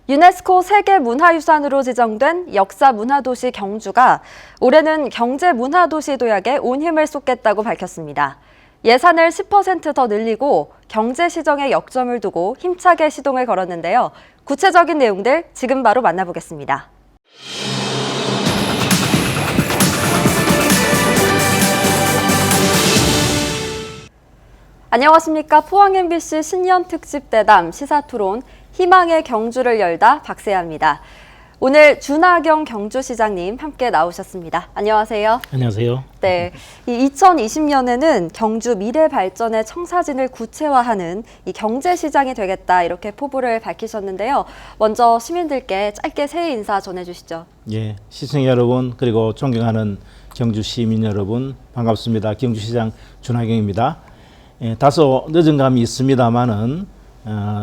유네스코 세계문화유산으로 지정된 역사문화도시 경주가 올해는 경제문화도시 도약에 온 힘을 쏟겠다고 밝혔습니다. 예산을 10% 더 늘리고 경제시정에 역점을 두고 힘차게 시동을 걸었는데요. 구체적인 내용들 지금 바로 만나보겠습니다. 안녕하십니까. 포항 MBC 신년 특집 대담 시사토론 희망의 경주를 열다 박세아입니다. 오늘 준하경 경주시장님 함께 나오셨습니다. 안녕하세요. 안녕하세요. 네, 이 2020년에는 경주 미래 발전의 청사진을 구체화하는 이 경제시장이 되겠다 이렇게 포부를 밝히셨는데요. 먼저 시민들께 짧게 새해 인사 전해주시죠. 예, 시청자 여러분 그리고 존경하는 경주 시민 여러분 반갑습니다. 경주시장 준하경입니다. 예, 다소 늦은 감이 있습니다만은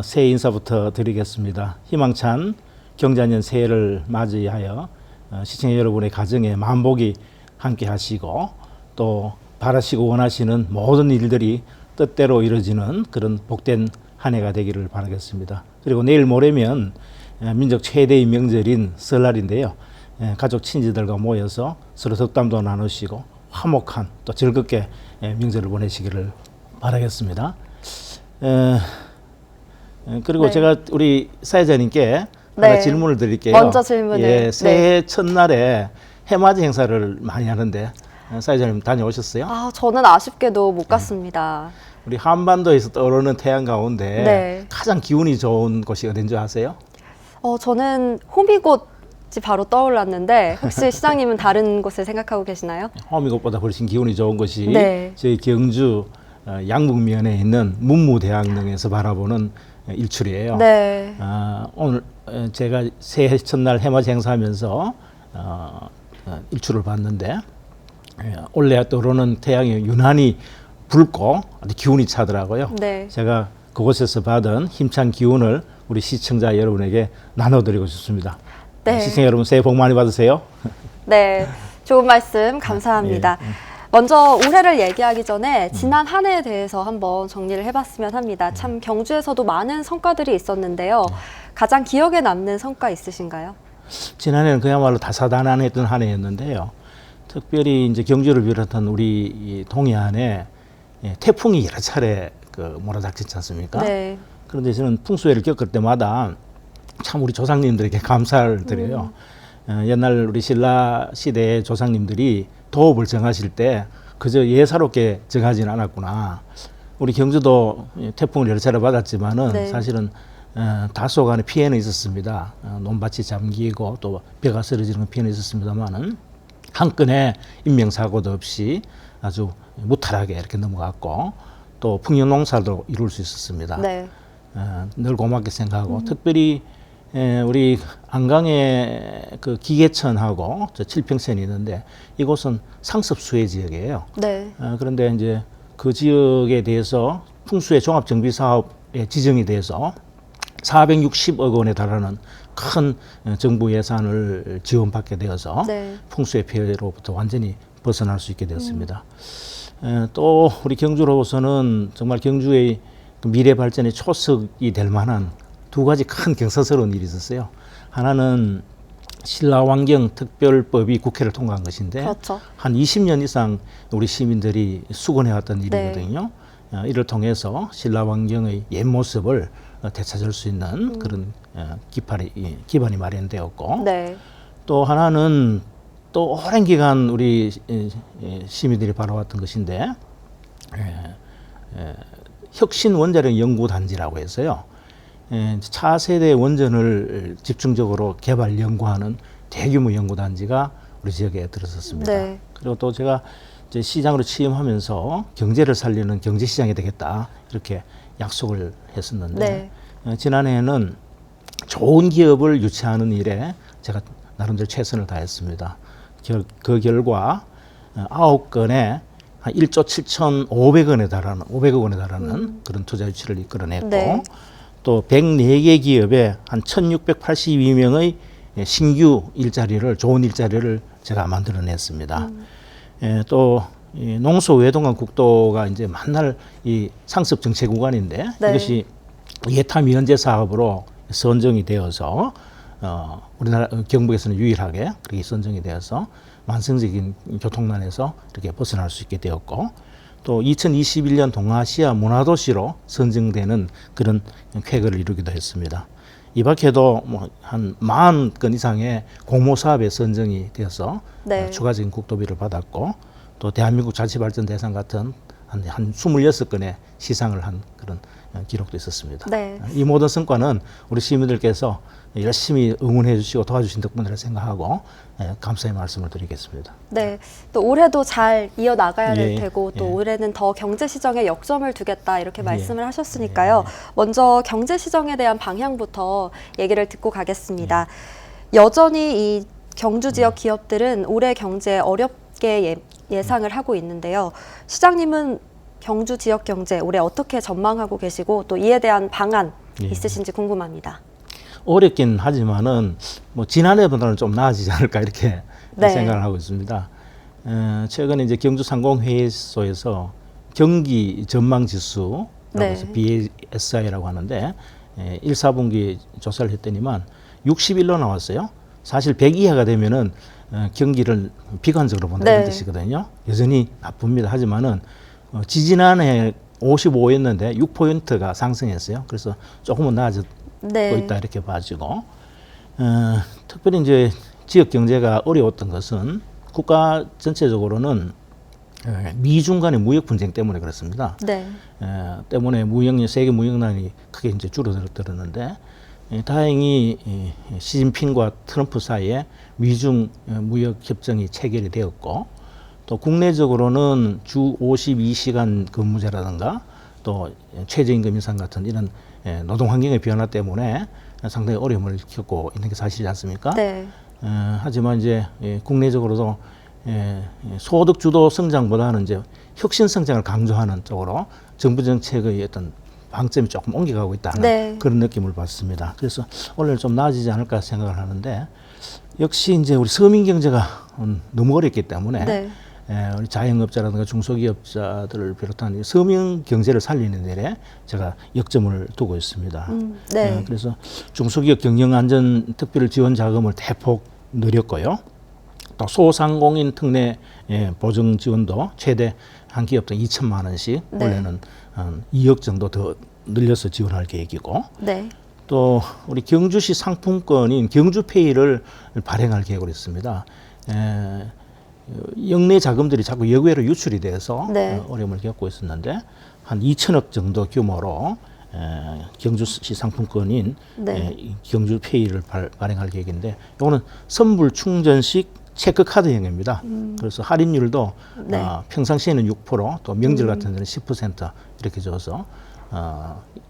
새해 인사부터 드리겠습니다. 희망찬 경자년 새해를 맞이하여 시청자 여러분의 가정에 만복이 함께 하시고 또 바라시고 원하시는 모든 일들이 뜻대로 이루어지는 그런 복된 한 해가 되기를 바라겠습니다. 그리고 내일 모레면 민족 최대의 명절인 설날인데요. 가족 친지들과 모여서 서로 덕담도 나누시고 화목한 또 즐겁게 명절을 보내시기를 바라겠습니다. 그리고 네. 제가 우리 사회자님께 하나 질문을 드릴게요. 먼저 질문을. 예, 새해 첫날에 해맞이 행사를 많이 하는데 사회자님 다녀오셨어요? 저는 아쉽게도 못 갔습니다. 우리 한반도에서 떠오르는 태양 가운데 가장 기운이 좋은 곳이 어딘 줄 아세요? 저는 호미곶이 바로 떠올랐는데 혹시 시장님은 다른 곳을 생각하고 계시나요? 호미곶보다 훨씬 기운이 좋은 곳이 네. 저희 경주 양북면에 있는 문무대왕릉에서 바라보는 일출이에요. 네. 오늘 제가 새해 첫날 해맞이 행사하면서 일출을 봤는데 올해 떠오르는 태양이 유난히 붉고 아주 기운이 차더라고요. 네. 제가 그곳에서 받은 힘찬 기운을 우리 시청자 여러분에게 나눠드리고 싶습니다. 네. 시청자 여러분 새해 복 많이 받으세요. 네, 좋은 말씀 감사합니다. 먼저 올해를 얘기하기 전에 지난 한 해에 대해서 한번 정리를 해봤으면 합니다. 참 경주에서도 많은 성과들이 있었는데요. 가장 기억에 남는 성과 있으신가요? 지난해는 그야말로 다사다난했던 한 해였는데요. 특별히 이제 경주를 비롯한 우리 이 동해안에 태풍이 여러 차례 몰아닥쳤지 않습니까? 네. 그런데 저는 풍수해를 겪을 때마다 참 우리 조상님들에게 감사를 드려요. 옛날 우리 신라 시대의 조상님들이 도읍을 정하실 때 그저 예사롭게 정하지는 않았구나. 우리 경주도 태풍을 여러 차례 받았지만은 사실은 다소간의 피해는 있었습니다. 논밭이 잠기고 또 벼가 쓰러지는 피해는 있었습니다만은 한 건의 인명사고도 없이 아주 무탈하게 이렇게 넘어갔고 또 풍년농사도 이룰 수 있었습니다. 네. 늘 고맙게 생각하고 특별히 우리 안강에 그 기계천하고 저 칠평천이 있는데 이곳은 상습 수해 지역이에요. 네. 그런데 이제 그 지역에 대해서 풍수해 종합정비 사업에 지정이 돼서 460억 원에 달하는 큰 정부 예산을 지원받게 되어서 풍수해 피해로부터 완전히 벗어날 수 있게 되었습니다. 또 우리 경주로서는 정말 경주의 미래 발전의 초석이 될 만한 두 가지 큰 경사스러운 일이 있었어요. 하나는 신라환경 특별법이 국회를 통과한 것인데 그렇죠. 한 20년 이상 우리 시민들이 수건해왔던 일이거든요. 이를 통해서 신라환경의 옛 모습을 되찾을 수 있는 그런 기반이 마련되었고 또 하나는 또 오랜 기간 우리 시민들이 바라왔던 것인데 혁신원자력 연구단지라고 해서요. 차세대 원전을 집중적으로 개발 연구하는 대규모 연구단지가 우리 지역에 들어섰습니다. 그리고 또 제가 이제 시장으로 취임하면서 경제를 살리는 경제시장이 되겠다 이렇게 약속을 했었는데 지난해에는 좋은 기업을 유치하는 일에 제가 나름대로 최선을 다했습니다. 그 결과 9건의 한 1조 7,500원에 달하는 500억 원에 달하는 그런 투자 유치를 이끌어냈고 또 104개 기업에 한 1,682명의 신규 일자리를 좋은 일자리를 제가 만들어냈습니다. 또 이 농소 외동간 국도가 이제 만날 이 상습 정체 구간인데 네. 이것이 예타 미연제 사업으로 선정이 되어서 우리나라 경북에서는 유일하게 그렇게 선정이 되어서 만성적인 교통난에서 이렇게 벗어날 수 있게 되었고 또 2021년 동아시아 문화도시로 선정되는 그런 쾌거를 이루기도 했습니다. 이 밖에도 뭐 한 40건 이상의 공모 사업에 선정이 되어서 네. 추가적인 국도비를 받았고 또 대한민국 자치발전대상 같은 한 26건의 시상을 한 그런 기록도 있었습니다. 네. 이 모든 성과는 우리 시민들께서 열심히 응원해 주시고 도와주신 덕분이라 생각하고 감사의 말씀을 드리겠습니다. 네, 또 올해도 잘 이어나가야 될 예, 테고 또 예. 올해는 더 경제 시정에 역점을 두겠다 이렇게 예. 말씀을 하셨으니까요. 먼저 경제 시정에 대한 방향부터 얘기를 듣고 가겠습니다. 여전히 이 경주 지역 기업들은 올해 경제 어렵게 예상을 하고 있는데요. 시장님은 경주 지역 경제 올해 어떻게 전망하고 계시고 또 이에 대한 방안 예. 있으신지 궁금합니다. 어렵긴 하지만은 뭐 지난해보다는 좀 나아지지 않을까 이렇게 네. 생각을 하고 있습니다. 최근에 이제 경주 상공회의소에서 경기 전망 지수라고 네. 해서 BSI라고 하는데 1, 4분기 조사를 했더니만 61로 나왔어요. 사실 100 이하가 되면은 경기를 비관적으로 본다 이런 네. 뜻이거든요. 여전히 나쁩니다. 하지만은 지지난해 55였는데 6포인트가 상승했어요. 그래서 조금은 나아졌고 네. 있다 이렇게 봐지고 특별히 이제 지역 경제가 어려웠던 것은 국가 전체적으로는 미중 간의 무역 분쟁 때문에 그렇습니다. 네. 때문에 세계 무역난이 크게 이제 줄어들었는데 다행히 시진핑과 트럼프 사이에 미중 무역 협정이 체결이 되었고 또 국내적으로는 주 52시간 근무제라든가 또 최저임금 인상 같은 이런 노동 환경의 변화 때문에 상당히 어려움을 겪고 있는 게 사실이지 않습니까? 네. 하지만 이제 국내적으로도 소득 주도 성장보다는 이제 혁신 성장을 강조하는 쪽으로 정부 정책의 어떤 방점이 조금 옮겨가고 있다는 네. 그런 느낌을 받습니다. 그래서 올해 좀 나아지지 않을까 생각을 하는데 역시 이제 우리 서민 경제가 너무 어렵기 때문에 네. 우리 자영업자라든가 중소기업자들을 비롯한 서민 경제를 살리는 데에 제가 역점을 두고 있습니다. 네. 그래서 중소기업 경영안전 특별 지원 자금을 대폭 늘렸고요. 또 소상공인 특례 보증 지원도 최대 한 기업당 2천만 원씩 네. 원래는 한 2억 정도 더 늘려서 지원할 계획이고 네. 또 우리 경주시 상품권인 경주페이를 발행할 계획으로 있습니다. 영내 자금들이 자꾸 여외로 유출이 돼서 네. 어려움을 겪고 있었는데 한 2천억 정도 규모로 경주시 상품권인 네. 경주페이를 발행할 계획인데 이거는 선불 충전식 체크카드형입니다. 그래서 할인율도 네. 평상시에는 6%, 또 명절 같은 데는 10% 이렇게 줘서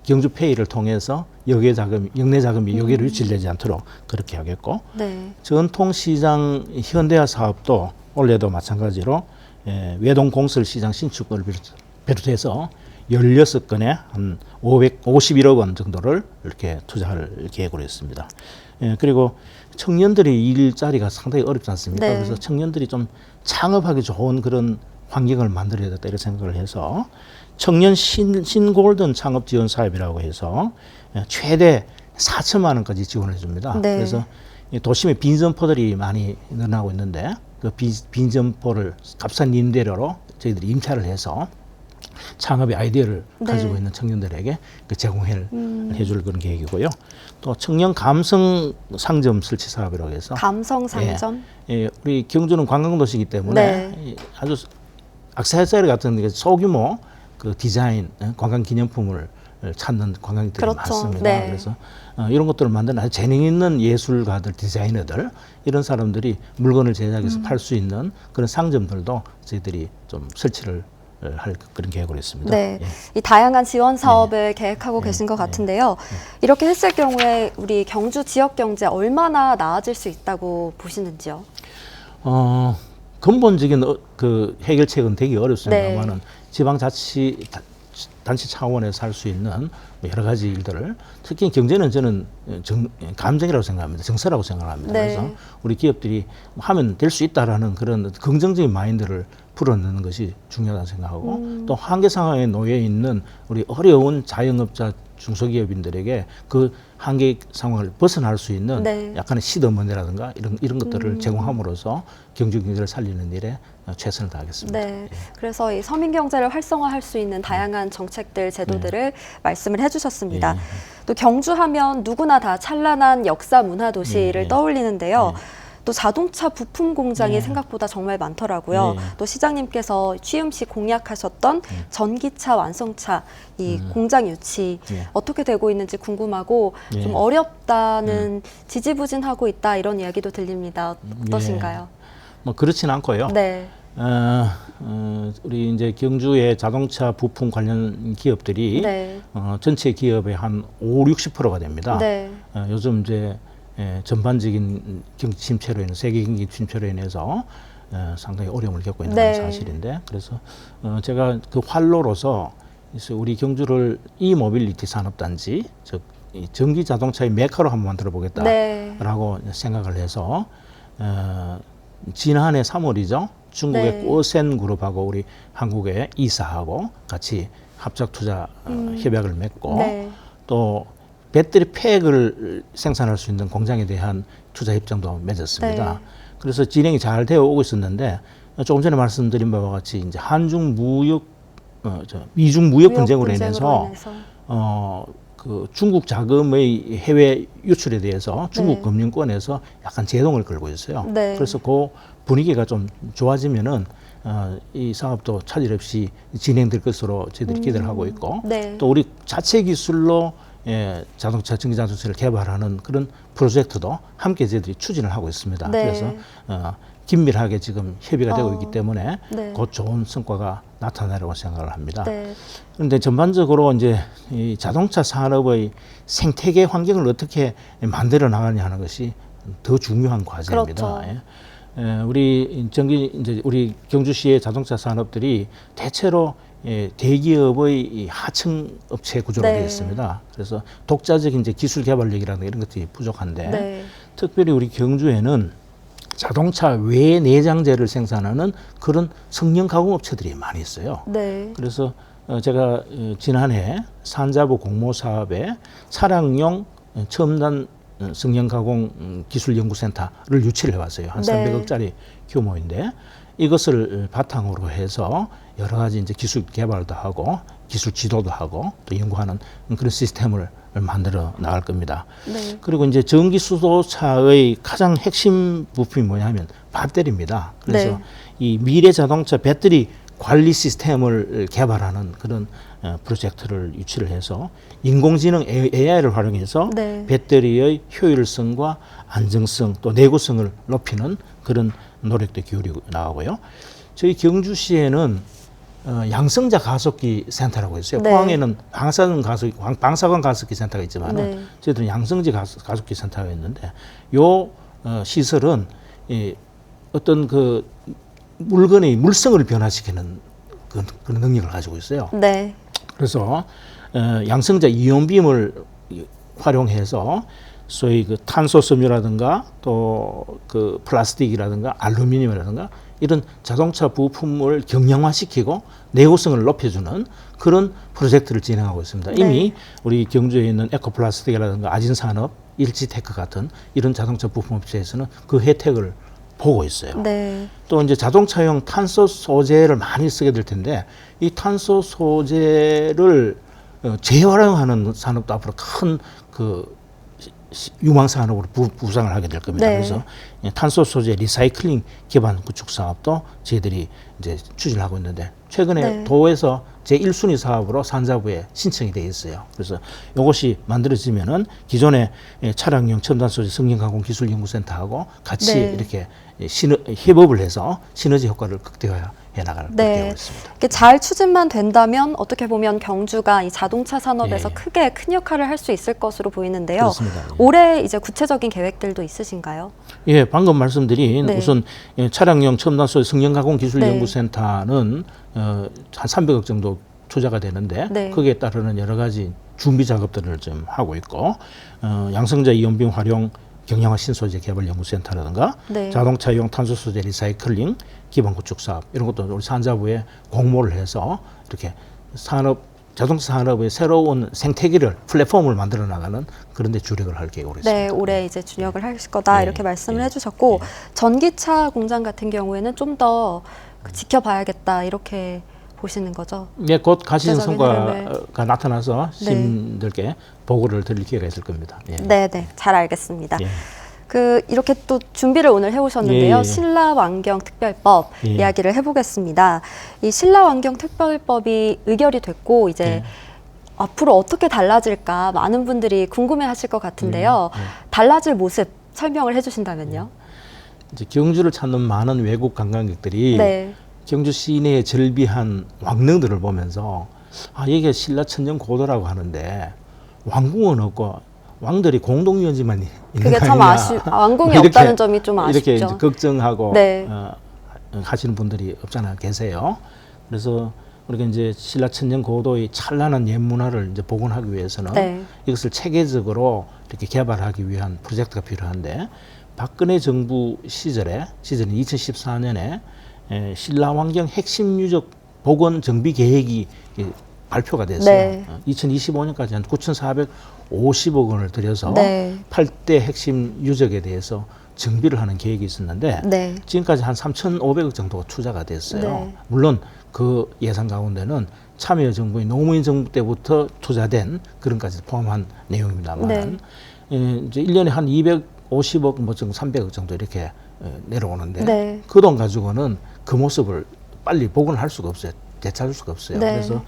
경주페이를 통해서 영내 자금이 여기로 유출되지 않도록 그렇게 하겠고 네. 전통시장 현대화 사업도 올해도 마찬가지로 외동공설시장 신축을 비롯해서 16건에 한 551억 원 정도를 이렇게 투자할 계획으로 했습니다. 그리고 청년들이 일자리가 상당히 어렵지 않습니까? 네. 그래서 청년들이 좀 창업하기 좋은 그런 환경을 만들어야 된다 이런 생각을 해서 청년 신골든 창업 지원 사업이라고 해서 최대 4천만 원까지 지원해 줍니다. 네. 그래서 도심에 빈점포들이 많이 늘어나고 있는데 그 빈점포를 값싼 임대료로 저희들이 임차를 해서 창업의 아이디어를 네. 가지고 있는 청년들에게 제공해줄 그런 계획이고요. 또 청년 감성 상점 설치 사업이라고 해서 감성 상점. 우리 경주는 관광도시이기 때문에 네. 아주 액세서리 같은 소규모 그 디자인 관광 기념품을 찾는 관광객들이 그렇죠. 많습니다. 네. 그래서 이런 것들을 만드는 아주 재능 있는 예술가들, 디자이너들 이런 사람들이 물건을 제작해서 팔 수 있는 그런 상점들도 저희들이 좀 설치를 할 그런 계획으로 있습니다. 네, 예. 이 다양한 지원 사업을 계획하고 계신 것 같은데요. 이렇게 했을 경우에 우리 경주 지역 경제 얼마나 나아질 수 있다고 보시는지요? 근본적인 그 해결책은 되게 어렵습니다만은 네. 지방자치단체 차원에서 할 수 있는 여러 가지 일들을 특히 경제는 저는 감정이라고 생각합니다. 정서라고 생각합니다. 네. 그래서 우리 기업들이 하면 될 수 있다라는 그런 긍정적인 마인드를 풀어내는 것이 중요하다고 생각하고 또 한계 상황에 놓여 있는 우리 어려운 자영업자 중소기업인들에게 그 한계 상황을 벗어날 수 있는 네. 약간의 시드머니라든가 이런 것들을 제공함으로써 경주 경제를 살리는 일에 최선을 다하겠습니다. 네. 그래서 이 서민 경제를 활성화할 수 있는 다양한 정책들, 제도들을 말씀을 해주셨습니다. 예. 또 경주하면 누구나 다 찬란한 역사 문화 도시를 예. 떠올리는데요. 또 자동차 부품 공장이 생각보다 정말 많더라고요. 네. 또 시장님께서 취임 시 공약하셨던 전기차 완성차 이 공장 유치 네. 어떻게 되고 있는지 궁금하고 네. 좀 어렵다는 지지부진하고 있다 이런 이야기도 들립니다. 어떠신가요? 뭐 그렇진 않고요. 네. 우리 이제 경주의 자동차 부품 관련 기업들이 네. 전체 기업의 한 50-60%가 됩니다. 네. 요즘 이제 전반적인 경기 침체로 인해 세계 경기 침체로 인해서 상당히 어려움을 겪고 있는 네. 건 사실인데 그래서 제가 그 활로로서 그래서 우리 경주를 이모빌리티 산업단지 즉 이 전기 자동차의 메카로 한번 만들어 보겠다라고 네. 생각을 해서 지난해 3월이죠. 중국의 네. 꼬센 그룹하고 우리 한국의 이사하고 같이 합작 투자 협약을 맺고 네. 또 배터리 팩을 생산할 수 있는 공장에 대한 투자 협정도 맺었습니다. 네. 그래서 진행이 잘 되어 오고 있었는데 조금 전에 말씀드린 바와 같이 이제 한중 무역 미중 무역 분쟁으로 인해서 그 중국 자금의 해외 유출에 대해서 중국 네. 금융권에서 약간 제동을 걸고 있어요. 네. 그래서 그 분위기가 좀 좋아지면은 이 사업도 차질 없이 진행될 것으로 저희들이 기대를 하고 있고 네. 또 우리 자체 기술로 자동차 전기 자동차를 개발하는 그런 프로젝트도 함께 저희들이 추진을 하고 있습니다. 네. 그래서 긴밀하게 지금 협의가 되고 있기 때문에 네. 곧 좋은 성과가 나타나리라고 생각을 합니다. 네. 그런데 전반적으로 이제 이 자동차 산업의 생태계 환경을 어떻게 만들어 나가냐 하는 것이 더 중요한 과제입니다. 그렇죠. 우리 이제 우리 경주시의 자동차 산업들이 대체로 대기업의 이 하청 업체 구조로 네. 되어 있습니다. 그래서 독자적인 이제 기술 개발력이라는 이런 것들이 부족한데 네. 특별히 우리 경주에는 자동차 외 내장재를 생산하는 그런 성형 가공 업체들이 많이 있어요. 네. 그래서 제가 지난해 산자부 공모 사업에 차량용 첨단 성형 가공 기술 연구센터를 유치를 해왔어요. 한 네. 300억짜리 규모인데 이것을 바탕으로 해서 여러 가지 이제 기술 개발도 하고 기술 지도도 하고 또 연구하는 그런 시스템을 만들어 나갈 겁니다. 네. 그리고 이제 전기 수소차의 가장 핵심 부품이 뭐냐면 배터리입니다. 그래서 네. 이 미래 자동차 배터리 관리 시스템을 개발하는 그런 프로젝트를 유치를 해서 인공지능 AI를 활용해서 네. 배터리의 효율성과 안정성 또 내구성을 높이는 그런 노력도 기울이고 나가고요. 저희 경주시에는 양성자 가속기 센터라고 있어요. 네. 포항에는 방사선 가속기 센터가 있지만 네. 저희들은 양성지 가속기 센터가 있는데 요 시설은 어떤 그 물건의 물성을 변화시키는 그런 능력을 가지고 있어요. 네. 그래서 양성자 이온빔을 활용해서 소위 그 탄소 섬유라든가 또 그 플라스틱이라든가 알루미늄이라든가 이런 자동차 부품을 경량화시키고 내구성을 높여주는 그런 프로젝트를 진행하고 있습니다. 네. 이미 우리 경주에 있는 에코플라스틱이라든가 아진산업, 일지테크 같은 이런 자동차 부품 업체에서는 그 혜택을 보고 있어요. 네. 또 이제 자동차용 탄소 소재를 많이 쓰게 될 텐데 이 탄소 소재를 재활용하는 산업도 앞으로 큰 그 유망 산업으로 부상을 하게 될 겁니다. 네. 그래서 탄소 소재 리사이클링 기반 구축 사업도 저희들이 이제 추진을 하고 있는데 최근에 네. 도에서 제 1순위 사업으로 산자부에 신청이 돼 있어요. 그래서 이것이 만들어지면은 기존의 차량용 첨단 소재 성형 가공 기술 연구센터하고 같이 네. 이렇게 협업을 해서 시너지 효과를 극대화해 나갈 네. 계획이 있습니다. 이렇게 잘 추진만 된다면 어떻게 보면 경주가 이 자동차 산업에서 예. 크게 큰 역할을 할 수 있을 것으로 보이는데요. 그렇습니다. 예. 올해 이제 구체적인 계획들도 있으신가요? 예, 방금 말씀드린 네. 우선 차량용 첨단 소재 성형 가공 기술 네. 연구센터는 한 300억 정도 투자가 되는데 네. 거기에 따르는 여러 가지 준비 작업들을 좀 하고 있고 양성자 이온빔 활용 경량화 신소재 개발 연구센터라든가 네. 자동차용 탄소 소재 리사이클링 기반 구축 사업 이런 것도 우리 산자부에 공모를 해서 이렇게 자동차 산업의 새로운 생태계를 플랫폼을 만들어 나가는 그런 데 주력을 할 계획으로 있습니다. 네, 올해 이제 주력을 하실 거다 네. 이렇게 말씀을 네. 해주셨고 전기차 공장 같은 경우에는 좀 더 지켜봐야겠다 이렇게 보시는 거죠. 네, 곧 가시는 구체적인 성과가 나타나서 시민들께 보고를 드릴 기회가 있을 겁니다. 예. 네, 네, 잘 알겠습니다. 예. 이렇게 또 준비를 오늘 해오셨는데요. 예, 예. 신라환경특별법 예. 이야기를 해보겠습니다. 이 신라환경특별법이 의결이 됐고 이제 예. 앞으로 어떻게 달라질까 많은 분들이 궁금해하실 것 같은데요. 달라질 모습 설명을 해주신다면요. 이제 경주를 찾는 많은 외국 관광객들이 네, 경주 시내의 절비한 왕릉들을 보면서 이게 신라천년 고도라고 하는데 왕궁은 없고 왕들이 공동유원지만 있는 그게 거 참 아니냐. 왕궁이 이렇게, 없다는 점이 좀 아쉽죠. 이렇게 이제 걱정하고 네. 하시는 분들이 없잖아 계세요. 그래서 우리가 이제 신라천년 고도의 찬란한 옛문화를 이제 복원하기 위해서는 네. 이것을 체계적으로 이렇게 개발하기 위한 프로젝트가 필요한데 박근혜 정부 시절인 2014년에 신라환경 핵심 유적 복원 정비 계획이 발표가 됐어요. 네. 2025년까지 한 9,450억 원을 들여서 네. 8대 핵심 유적에 대해서 정비를 하는 계획이 있었는데 네. 지금까지 한 3,500억 정도가 투자가 됐어요. 네. 물론 그 예산 가운데는 참여정부의 노무현 정부 때부터 투자된 그런 까지 포함한 내용입니다만 네. 이제 1년에 한 250억 뭐 정도 300억 정도 이렇게 내려오는데 네. 그 돈 가지고는 그 모습을 빨리 복원할 수가 없어요. 되찾을 수가 없어요. 네. 그래서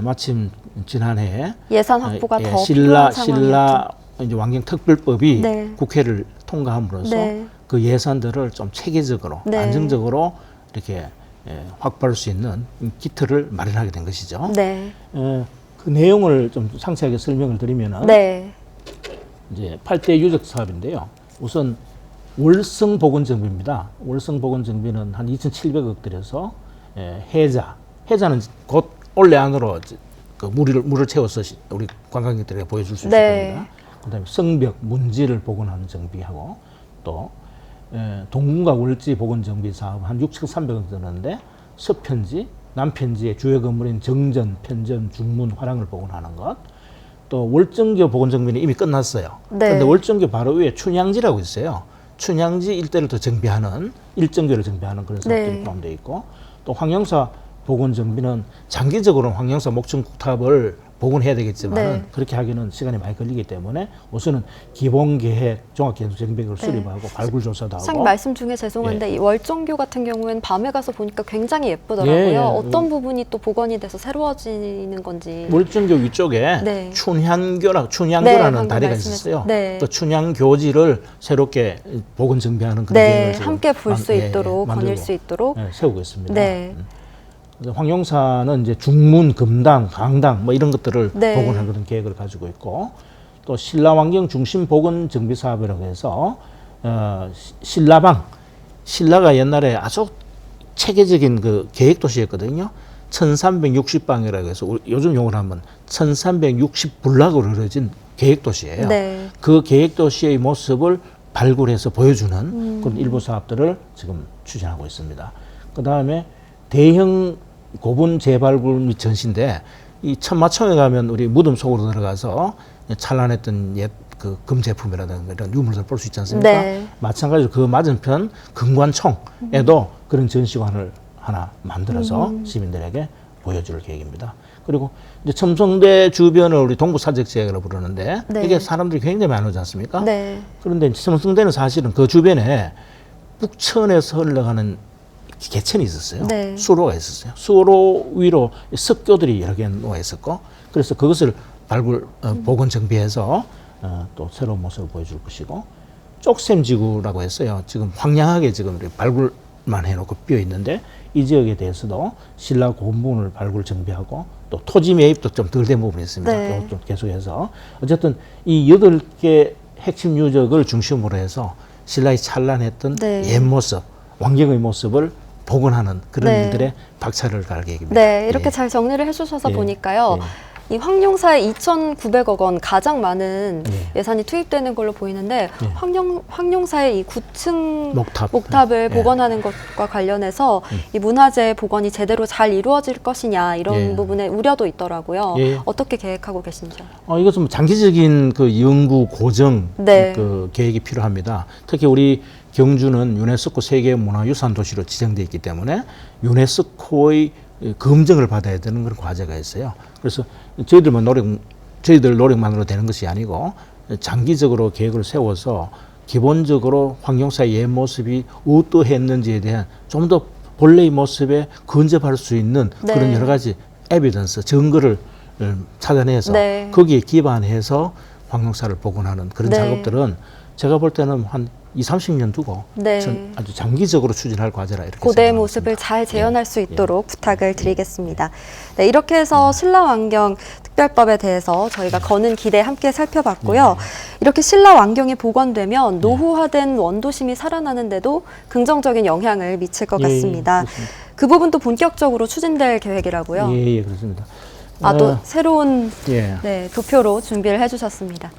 마침 지난해에 예산 확보가 더 필요한 상황이었죠. 신라 이제 환경특별법이 네. 국회를 통과함으로써 네. 그 예산들을 좀 체계적으로 네. 안정적으로 이렇게 확보할 수 있는 기틀을 마련하게 된 것이죠. 네. 그 내용을 좀 상세하게 설명을 드리면은 네. 이제 8대 유적 사업인데요. 우선 월성 복원 정비입니다. 월성 복원 정비는 한 2,700억 들여서 해자는 곧 올해 안으로 그 물을 채워서 우리 관광객들에게 보여줄 수 있을 네. 겁니다. 그다음에 성벽, 문지를 복원하는 정비하고 또 동궁과 월지 복원 정비 사업 한 6,300억 드는데 서편지, 남편지의 주요 건물인 정전, 편전, 중문, 화랑을 복원하는 것. 또 월정교 복원 정비는 이미 끝났어요. 네. 그런데 월정교 바로 위에 춘향지라고 있어요. 춘향지 일대를 더 정비하는 일정교를 정비하는 그런 사업들이 네. 포함되어 있고 또 황영사 복원 정비는 장기적으로 황영사 목청국탑을 복원해야 되겠지만 네. 그렇게 하기는 시간이 많이 걸리기 때문에 우선은 기본계획, 종합계획 정비를 수립하고 발굴조사도 상 하고 말씀 중에 죄송한데 이 월정교 같은 경우에는 밤에 가서 보니까 굉장히 예쁘더라고요. 예, 예. 어떤 부분이 또 복원이 돼서 새로워지는 건지. 월정교 위쪽에 네. 춘향교라는 네, 방금 다리가 말씀해 있었어요. 네. 또 춘향교지를 새롭게 복원 정비하는 그런 네, 계획을 지금 함께 볼 수 있도록 만들고, 거닐 수 있도록. 세우고 있습니다. 네. 황용사는 이제 중문, 금당, 강당 뭐 이런 것들을 네. 복원하는 그런 계획을 가지고 있고 또 신라환경 중심 복원 정비 사업이라고 해서 신라가 옛날에 아주 체계적인 그 계획 도시였거든요. 1360방이라고 해서 요즘 용어로 하면 1360블락으로 이루어진 계획 도시예요. 네. 그 계획 도시의 모습을 발굴해서 보여주는 그런 일부 사업들을 지금 추진하고 있습니다. 그 다음에 대형 고분 재발굴 및 전시인데 이 천마총에 가면 우리 무덤 속으로 들어가서 찬란했던 옛 그 금 제품이라든가 이런 유물들 볼 수 있지 않습니까? 네. 마찬가지로 그 맞은편 금관총에도 그런 전시관을 하나 만들어서 시민들에게 보여줄 계획입니다. 그리고 이제 첨성대 주변을 우리 동부사적지역이라고 부르는데 네. 이게 사람들이 굉장히 많이 오지 않습니까? 네. 그런데 첨성대는 사실은 그 주변에 북천에서 흘러가는 개천이 있었어요. 네. 수로가 있었어요. 수로 위로 석교들이 여러 개 놓아 있었고, 그래서 그것을 복원 정비해서 또 새로운 모습을 보여줄 것이고, 쪽샘지구라고 했어요. 지금 황량하게 지금 발굴만 해놓고 비어 있는데 이 지역에 대해서도 신라 고분을 발굴 정비하고 또 토지 매입도 좀 덜 된 부분이 있습니다. 네. 이것도 계속해서 어쨌든 이 8개 핵심 유적을 중심으로 해서 신라의 찬란했던 네. 옛 모습, 왕경의 모습을 복원하는 그런 네. 일들에 박차를 갈 계획입니다. 네, 이렇게 예. 잘 정리를 해주셔서 예. 보니까요. 예. 이 황룡사에 2,900억 원 가장 많은 예. 예산이 투입되는 걸로 보이는데 예. 황룡사의 이 9층 목탑. 을 예. 복원하는 것과 관련해서 이 문화재 복원이 제대로 잘 이루어질 것이냐 이런 예. 부분에 우려도 있더라고요. 예. 어떻게 계획하고 계신지요? 이거 좀 장기적인 그 연구 고정 네. 그 계획이 필요합니다. 특히 우리 경주는 유네스코 세계 문화유산 도시로 지정되어 있기 때문에 유네스코의 검증을 받아야 되는 그런 과제가 있어요. 그래서 저희들 노력만으로 되는 것이 아니고 장기적으로 계획을 세워서 기본적으로 황룡사의 옛 모습이 어떠했는지에 대한 좀 더 본래의 모습에 근접할 수 있는 네. 그런 여러 가지 에비던스, 증거를 찾아내서 네. 거기에 기반해서 황룡사를 복원하는 그런 네. 작업들은 제가 볼 때는 한 20-30년 두고 네. 아주 장기적으로 추진할 과제라 이렇게 고대의 생각하고 모습을 있습니다. 잘 재현할 수 있도록 예. 부탁을 드리겠습니다. 네, 이렇게 해서 신라왕경 특별법에 대해서 저희가 거는 기대 함께 살펴봤고요. 이렇게 신라왕경이 복원되면 노후화된 원도심이 살아나는데도 긍정적인 영향을 미칠 것 예, 같습니다. 그렇습니다. 그 부분도 본격적으로 추진될 계획이라고요. 예, 그렇습니다. 또 새로운 예. 네, 도표로 준비를 해주셨습니다.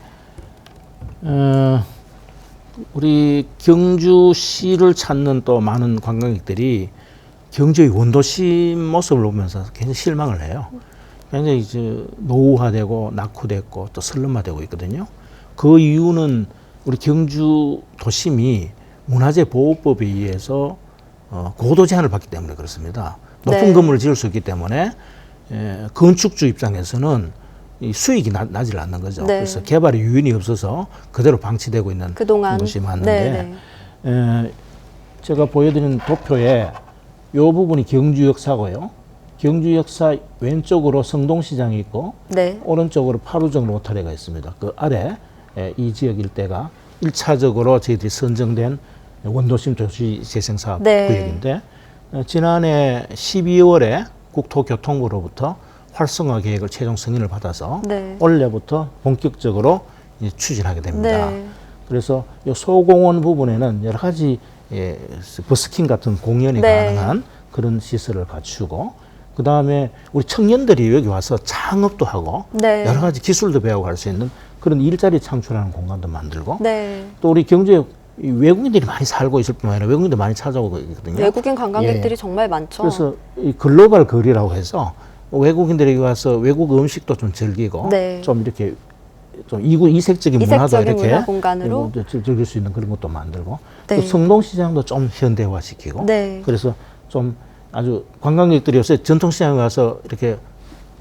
우리 경주시를 찾는 또 많은 관광객들이 경주의 원도심 모습을 보면서 굉장히 실망을 해요. 굉장히 이제 노후화되고 낙후됐고 또 설렘화되고 있거든요. 그 이유는 우리 경주 도심이 문화재 보호법에 의해서 고도 제한을 받기 때문에 그렇습니다. 높은 네. 건물을 지을 수 있기 때문에 건축주 입장에서는 이 수익이 나질 않는 거죠. 네. 그래서 개발의 유인이 없어서 그대로 방치되고 있는 그동안 것이 맞는데 네. 제가 보여드린 도표에 이 부분이 경주 역사고요. 경주 역사 왼쪽으로 성동시장이 있고 네. 오른쪽으로 파루정 로터리가 있습니다. 그 아래 이 지역 일대가 1차적으로 저희들이 선정된 원도심 도시 재생 사업 네. 구역인데 지난해 12월에 국토교통부로부터 활성화 계획을 최종 승인을 받아서 네. 올해부터 본격적으로 이제 추진하게 됩니다. 네. 그래서 이 소공원 부분에는 여러 가지 버스킹 같은 공연이 네. 가능한 그런 시설을 갖추고 그 다음에 우리 청년들이 여기 와서 창업도 하고 네. 여러 가지 기술도 배워갈 수 있는 그런 일자리 창출하는 공간도 만들고 네. 또 우리 경주에 이 외국인들이 많이 살고 있을 뿐만 아니라 외국인도 많이 찾아오고 있거든요. 외국인 관광객들이 예. 정말 많죠. 그래서 이 글로벌 거리라고 해서 외국인들이 와서 외국 음식도 좀 즐기고 네. 좀 이렇게 좀 이색적인 문화도 이색적인 이렇게 문화 공간으로 즐길 수 있는 그런 것도 만들고 네. 또 성동시장도 좀 현대화시키고 네. 그래서 좀 아주 관광객들이 요새 전통시장에 와서 이렇게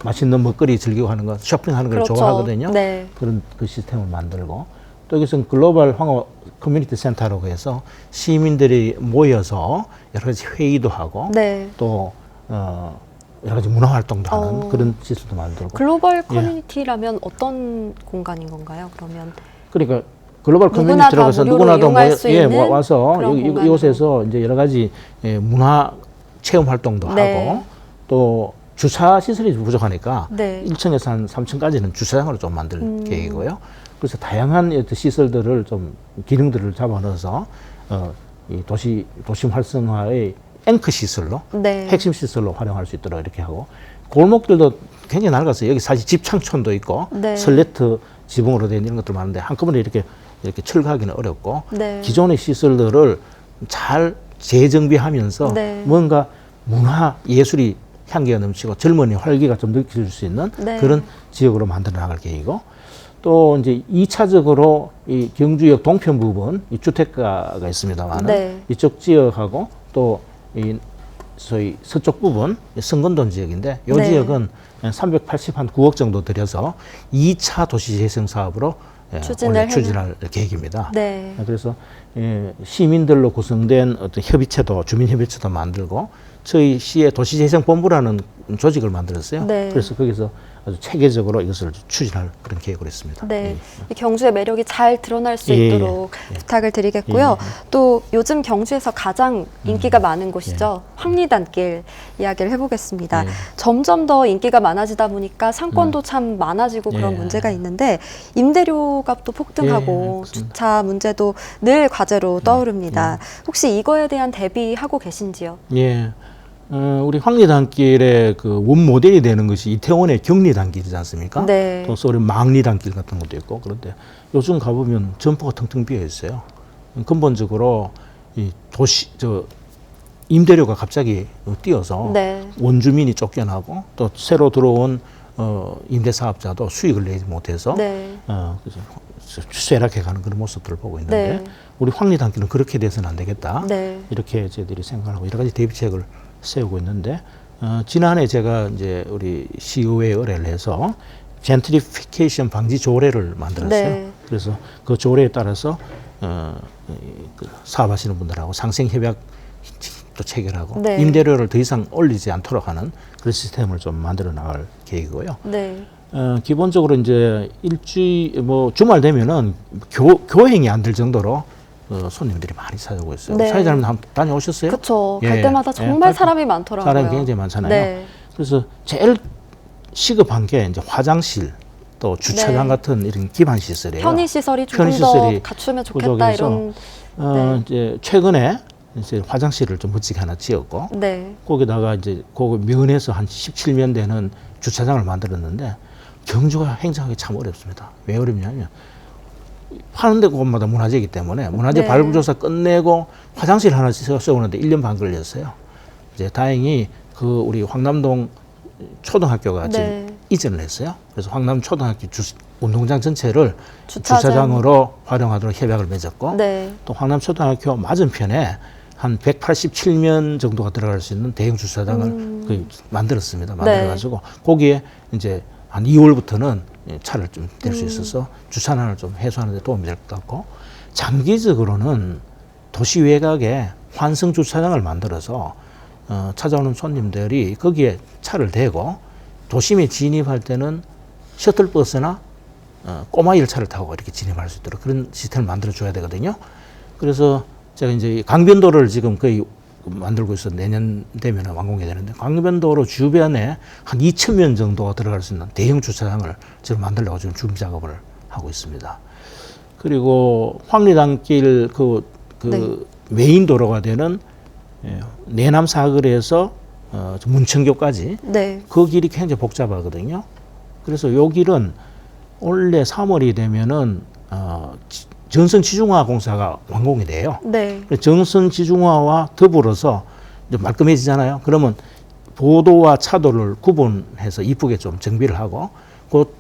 맛있는 먹거리 즐기고 하는 거 쇼핑하는 걸 그렇죠. 좋아하거든요. 네. 그런 그 시스템을 만들고 또 여기서는 글로벌 황호 커뮤니티 센터라고 해서 시민들이 모여서 여러 가지 회의도 하고 네. 또 여러 가지 문화 활동도 하는 어. 그런 시설도 만들고 글로벌 커뮤니티라면 어떤 공간인 건가요? 그러면 그러니까 글로벌 누구나 커뮤니티라고 다 해서 무료로 누구나도 이용할 수 있는 와서 그런 공간으로. 이곳에서 이제 여러 가지 문화 체험 활동도 네. 하고 또 주차 시설이 부족하니까 네. 1층에서 한 3층까지는 주차장으로 좀 만들 계획이고요. 그래서 다양한 어떤 시설들을 좀 기능들을 잡아 넣어서 이 도심 활성화의 앵커 시설로 네. 핵심 시설로 활용할 수 있도록 이렇게 하고 골목들도 굉장히 낡았어요. 여기 사실 집창촌도 있고 네. 설레트 지붕으로 된 이런 것들 많은데 한꺼번에 이렇게 철거하기는 어렵고 네. 기존의 시설들을 잘 재정비하면서 네. 뭔가 문화 예술이 향기가 넘치고 젊은이 활기가 좀 느낄 수 있는 네. 그런 지역으로 만들어 나갈 계획이고 또 이제 2차적으로 이 경주역 동편 부분 이 주택가가 있습니다만 네. 이쪽 지역하고 또 이 소위 서쪽 부분 성건동 지역인데 이 네. 지역은 389억 정도 들여서 2차 도시 재생 사업으로 올해 추진할 계획입니다. 네. 그래서 시민들로 구성된 어떤 협의체도 주민협의체도 만들고 저희 시의 도시재생본부라는 조직을 만들었어요. 네. 그래서 거기서 아주 체계적으로 이것을 추진할 그런 계획으로 있습니다. 네, 이 경주의 매력이 잘 드러날 수 예, 있도록 부탁을 드리겠고요. 또 요즘 경주에서 가장 인기가 많은 곳이죠. 황리단길 이야기를 해보겠습니다. 예. 점점 더 인기가 많아지다 보니까 상권도 참 많아지고 그런 예. 문제가 있는데 임대료 값도 폭등하고 맞습니다. 주차 문제도 늘 과제로 떠오릅니다. 혹시 이거에 대한 대비하고 계신지요? 예. 우리 황리단길의 그 원 모델이 되는 것이 이태원의 경리단길이지 않습니까? 네. 또 서울의 망리단길 같은 것도 있고 그런데 요즘 가보면 점포가 텅텅 비어 있어요. 근본적으로 이 임대료가 갑자기 뛰어서 네. 원주민이 쫓겨나고 또 새로 들어온 임대사업자도 수익을 내지 못해서 네. 그래서 쇠락해가는 그런 모습들을 보고 있는데 네. 우리 황리단길은 그렇게 돼서는 안 되겠다. 네. 이렇게 저희들이 생각하고 여러 가지 대비책을 세우고 있는데 지난해 제가 이제 우리 시의회에 의뢰를 해서 젠트리피케이션 방지 조례를 만들었어요. 네. 그래서 그 조례에 따라서 그 사업하시는 분들하고 상생 협약 또 체결하고 네. 임대료를 더 이상 올리지 않도록 하는 그런 시스템을 좀 만들어 나갈 계획이고요. 네. 기본적으로 이제 주말 되면은 교행이 안 될 정도로 손님들이 많이 찾아오고 있어요. 네. 사회자님 한번 다녀오셨어요? 그렇죠. 갈 예, 때마다 정말 사람이 많더라고요. 사람이 굉장히 많잖아요. 네. 그래서 제일 시급한 게 이제 화장실 또 주차장 네. 같은 이런 기반 시설이에요. 편의 시설이 조금 편의시설이 더 갖추면 좋겠다 부족해서, 이런. 네. 이제 최근에 이제 화장실을 좀 멋지게 하나 지었고 네. 거기다가 이제 그 면에서 한 17면 되는 주차장을 만들었는데 경주가 행정하기 참 어렵습니다. 왜 어렵냐면 파는 데 곳마다 문화재이기 때문에 문화재 네. 발굴조사 끝내고 화장실 하나 세우는데 1년 반 걸렸어요. 이제 다행히 그 우리 황남동 초등학교가 지금 네. 이전을 했어요. 그래서 황남 초등학교 운동장 전체를 주차장. 주차장으로 활용하도록 협약을 맺었고 네. 또 황남 초등학교 맞은편에 한 187면 정도가 들어갈 수 있는 대형 주차장을 만들었습니다. 만들어가지고 거기에 이제 한 2월부터는 차를 좀 댈 수 있어서 주차난을 좀 해소하는 데 도움이 될 것 같고 장기적으로는 도시 외곽에 환승 주차장을 만들어서 찾아오는 손님들이 거기에 차를 대고 도심에 진입할 때는 셔틀버스나 꼬마 열차를 타고 이렇게 진입할 수 있도록 그런 시스템을 만들어 줘야 되거든요. 그래서 제가 이제 강변도를 지금 거의 만들고 있어 내년 되면 완공이 되는데 강변도로 주변에 한 2,000면 정도가 들어갈 수 있는 대형 주차장을 지금 만들려고 지금 준비 작업을 하고 있습니다. 그리고 황리단길 네. 메인 도로가 되는 내남 사거리에서 문천교까지 네. 그 길이 굉장히 복잡하거든요. 그래서 요 길은 올해 3월이 되면은 전선 지중화 공사가 완공이 돼요. 네. 전선 지중화와 더불어서 이제 말끔해지잖아요. 그러면 보도와 차도를 구분해서 이쁘게 좀 정비를 하고 그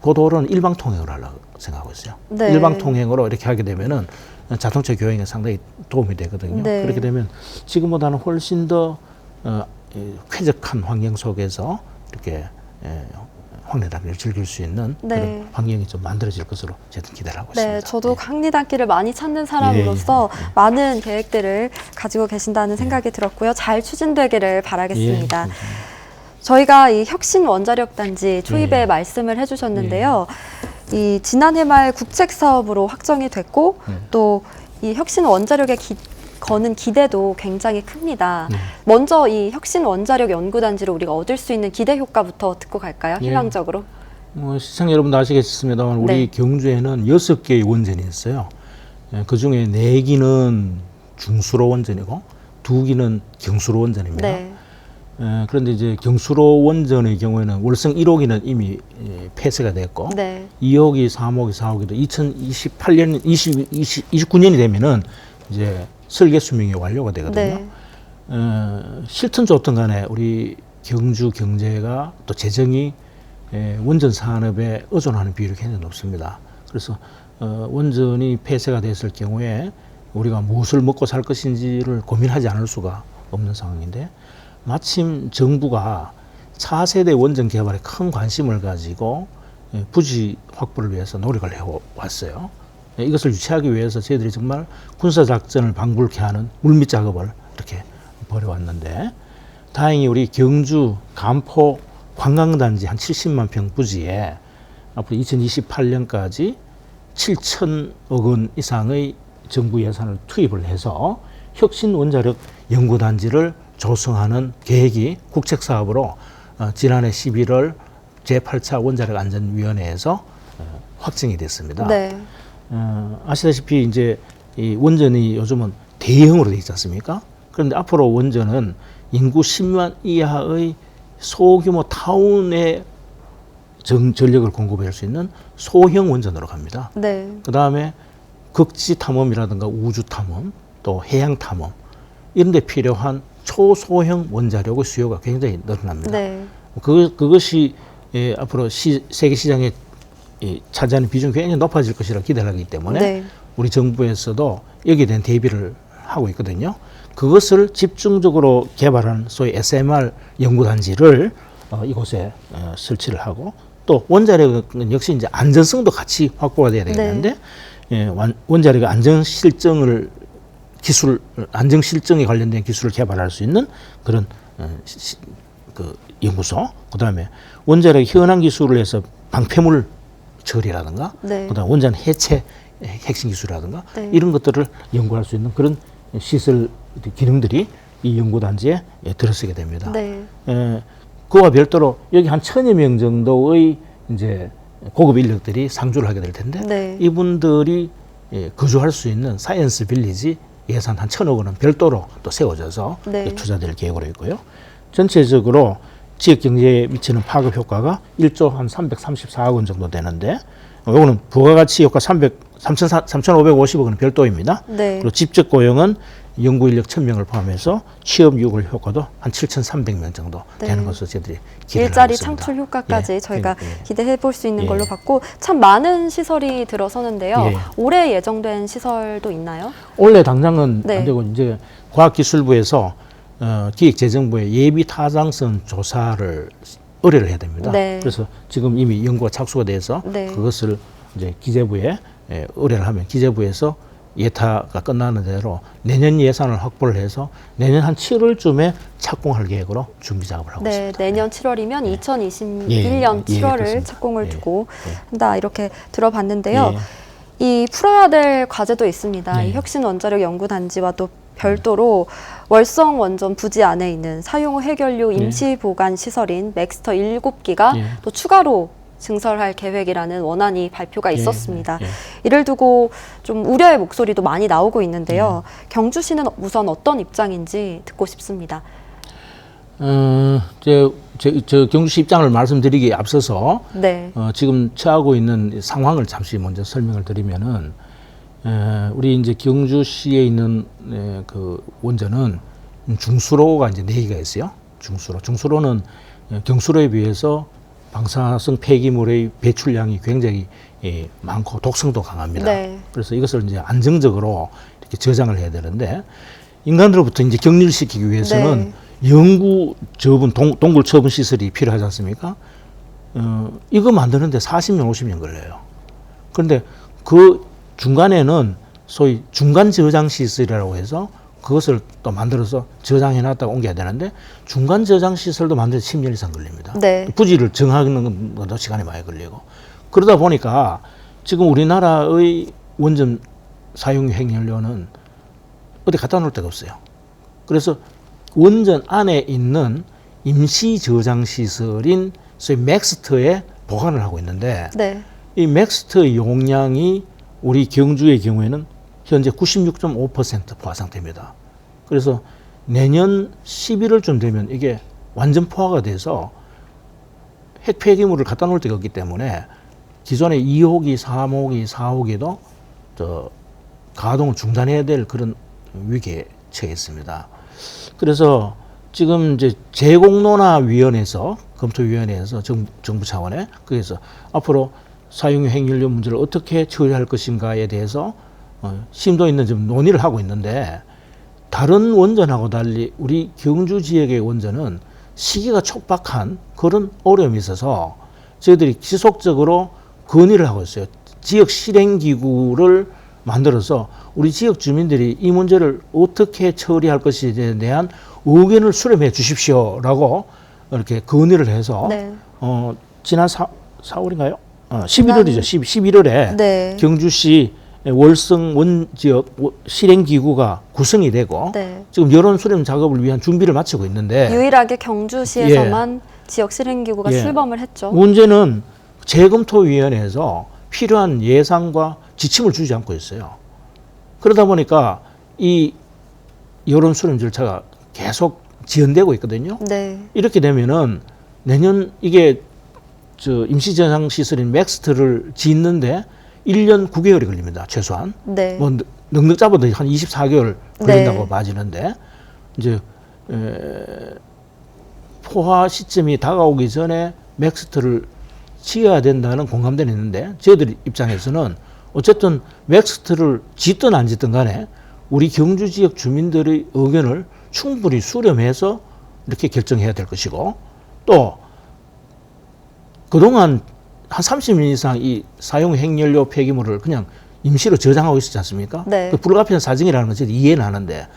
도로는 일방 통행을 하려고 생각하고 있어요. 네. 일방 통행으로 이렇게 하게 되면은 자동차 교행에 상당히 도움이 되거든요. 네. 그렇게 되면 지금보다는 훨씬 더 쾌적한 환경 속에서 이렇게 황리단길을 즐길 수 있는 네. 그런 환경이 좀 만들어질 것으로 저는 기대를 하고 있습니다. 네, 저도 황리단길을 많이 찾는 사람으로서 많은 계획들을 가지고 계신다는 생각이 들었고요. 잘 추진되기를 바라겠습니다. 저희가 이 혁신 원자력 단지 초입에 말씀을 해주셨는데요. 이 지난해 말 국책 사업으로 확정이 됐고 또 이 혁신 원자력에 거는 기대도 굉장히 큽니다. 먼저 이 혁신 원자력 연구단지로 우리가 얻을 수 있는 기대 효과부터 듣고 갈까요? 희망적으로. 시청자 여러분도 아시겠습니다만 우리 네. 경주에는 6개의 원전이 있어요. 그중에 4기는 중수로 원전이고 2기는 경수로 원전입니다. 네. 그런데 이제 경수로 원전의 경우에는 월성 1호기는 이미 폐쇄가 됐고 네. 2호기, 3호기, 4호기도 2028년, 29년이 되면은 이제 설계 수명이 완료가 되거든요. 네. 싫든 좋든 간에 우리 경주 경제가 또 재정이 원전 산업에 의존하는 비율이 굉장히 높습니다. 그래서 원전이 폐쇄가 됐을 경우에 우리가 무엇을 먹고 살 것인지를 고민하지 않을 수가 없는 상황인데 마침 정부가 차세대 원전 개발에 큰 관심을 가지고 부지 확보를 위해서 노력을 해왔어요. 이것을 유치하기 위해서 저희들이 정말 군사작전을 방불케 하는 물밑 작업을 이렇게 벌여왔는데 다행히 우리 경주 간포 관광단지 한 70만 평 부지에 앞으로 2028년까지 7천억 원 이상의 정부 예산을 투입을 해서 혁신 원자력 연구단지를 조성하는 계획이 국책사업으로 지난해 11월 제8차 원자력 안전위원회에서 확정이 됐습니다. 네. 아시다시피 이제 이 원전이 요즘은 대형으로 되어 있지 않습니까? 그런데 앞으로 원전은 인구 10만 이하의 소규모 타운에 전력을 공급할 수 있는 소형 원전으로 갑니다. 네. 그 다음에 극지 탐험이라든가 우주 탐험, 또 해양 탐험 이런 데 필요한 초소형 원자력의 수요가 굉장히 늘어납니다. 네. 그것이 앞으로 세계 시장에 차지하는 비중이 굉장히 높아질 것이라 기대를 하기 때문에 네. 우리 정부에서도 여기에 대한 대비를 하고 있거든요. 그것을 집중적으로 개발하는 소위 SMR 연구단지를 이곳에 설치를 하고 또 원자력은 역시 이제 안전성도 같이 확보가 돼야 되겠는데 원자력의 안정실증에 관련된 기술을 개발할 수 있는 그런 그 연구소, 그다음에 원자력 현황 기술을 해서 방패물 처리라든가, 네. 그다음 원전 해체 핵심 기술이라든가 네. 이런 것들을 연구할 수 있는 그런 시설 기능들이 이 연구단지에 들어서게 됩니다. 네. 그와 별도로 여기 한 1,000여 명 정도의 이제 고급 인력들이 상주를 하게 될 텐데 네. 이분들이 거주할 수 있는 사이언스 빌리지 예산 한 1,000억 원은 별도로 또 세워져서 네. 투자될 계획으로 있고요. 전체적으로 지역 경제에 미치는 파급 효과가 1조 한 334억 원 정도 되는데 요거는 부가가치 효과 3,550억은 별도입니다. 네. 그리고 직접 고용은 연구 인력 1,000명을 포함해서 취업 유골 효과도 한 7,300명 정도 되는 네. 것으로 저희들이 기대를 하고 일자리 있습니다. 창출 효과까지 예, 저희가 예. 기대해 볼 수 있는 예. 걸로 봤고 참 많은 시설이 들어서는데요. 예. 올해 예정된 시설도 있나요? 올해 당장은 네. 안 되고 이제 과학기술부에서 기획재정부에 예비 타당성 조사를 의뢰를 해야 됩니다. 네. 그래서 지금 이미 연구가 착수가 돼서 네. 그것을 이제 기재부에 의뢰를 하면 기재부에서 예타가 끝나는 대로 내년 예산을 확보를 해서 내년 한 7월쯤에 착공할 계획으로 준비 작업을 하고 네, 있습니다. 내년 7월이면 2021년 예, 7월을 그렇습니다. 착공을 예, 두고 예. 한다 이렇게 들어봤는데요. 예. 이 풀어야 될 과제도 있습니다. 예. 이 혁신 원자력 연구단지와 또 별도로 월성 원전 부지 안에 있는 사용 후 해결료 임시 보관 시설인 맥스터 7기가 예. 또 추가로 증설할 계획이라는 원안이 발표가 예, 있었습니다. 예. 이를 두고 좀 우려의 목소리도 많이 나오고 있는데요. 경주시는 우선 어떤 입장인지 듣고 싶습니다. 저 경주시 입장을 말씀드리기에 앞서서 네. 지금 처하고 있는 상황을 잠시 먼저 설명을 드리면은 우리 이제 경주시에 있는 그 원전은 중수로가 이제 4개가 있어요. 중수로는 경수로에 비해서 방사성 폐기물의 배출량이 굉장히 많고 독성도 강합니다. 네. 그래서 이것을 이제 안정적으로 이렇게 저장을 해야 되는데 인간으로부터 이제 격리시키기 위해서는 영구 처분, 동굴 처분 시설이 필요하지 않습니까? 이거 만드는데 40년, 50년 걸려요. 그런데 그 중간에는 소위 중간 저장 시설이라고 해서 그것을 또 만들어서 저장해 놨다가 옮겨야 되는데 중간 저장 시설도 만드는 10년 이상 걸립니다. 네. 부지를 정하는 것도 시간이 많이 걸리고 그러다 보니까 지금 우리나라의 원전 사용 행렬료는 어디 갖다 놓을 데가 없어요. 그래서 원전 안에 있는 임시 저장 시설인 소위 맥스터에 보관을 하고 있는데 네. 이 맥스터의 용량이 우리 경주의 경우에는 현재 96.5% 포화 상태입니다. 그래서 내년 11월쯤 되면 이게 완전 포화가 돼서 핵 폐기물을 갖다 놓을 데가 없기 때문에 기존의 2호기, 3호기, 4호기도 가동을 중단해야 될 그런 위기에 처해 있습니다. 그래서 지금 이제 재공론화위원회에서 검토위원회에서 정부 차원에 그래서 앞으로 사용 행렬료 문제를 어떻게 처리할 것인가에 대해서 심도 있는 좀 논의를 하고 있는데 다른 원전하고 달리 우리 경주 지역의 원전은 시기가 촉박한 그런 어려움이 있어서 저희들이 지속적으로 건의를 하고 있어요. 지역 실행기구를 만들어서 우리 지역 주민들이 이 문제를 어떻게 처리할 것에 대한 의견을 수렴해 주십시오라고 이렇게 건의를 해서 네. 지난 4월인가요? 11월이죠. 11월에 네. 경주시 월성 원지역 실행기구가 구성이 되고 네. 지금 여론 수렴 작업을 위한 준비를 마치고 있는데 유일하게 경주시에서만 지역 실행기구가 예. 출범을 했죠. 문제는 재검토위원회에서 필요한 예산과 지침을 주지 않고 있어요. 그러다 보니까 이 여론 수렴 절차가 계속 지연되고 있거든요. 네. 이렇게 되면은 내년 이게 임시 저장 시설인 맥스트를 짓는데 1년 9개월이 걸립니다. 최소한. 네. 뭐 넉넉 잡아도 한 24개월 걸린다고 네. 봐지는데 이제 포화 시점이 다가오기 전에 맥스트를 지어야 된다는 공감대는 있는데 저희들 입장에서는 어쨌든 맥스트를 짓든 안 짓든 간에 우리 경주 지역 주민들의 의견을 충분히 수렴해서 이렇게 결정해야 될 것이고 또 그동안 한 30년 이상 이 사용 핵연료 폐기물을 그냥 임시로 저장하고 있었지 않습니까? 네. 그 불가피한 사정이라는 건 저도 이해는 하는데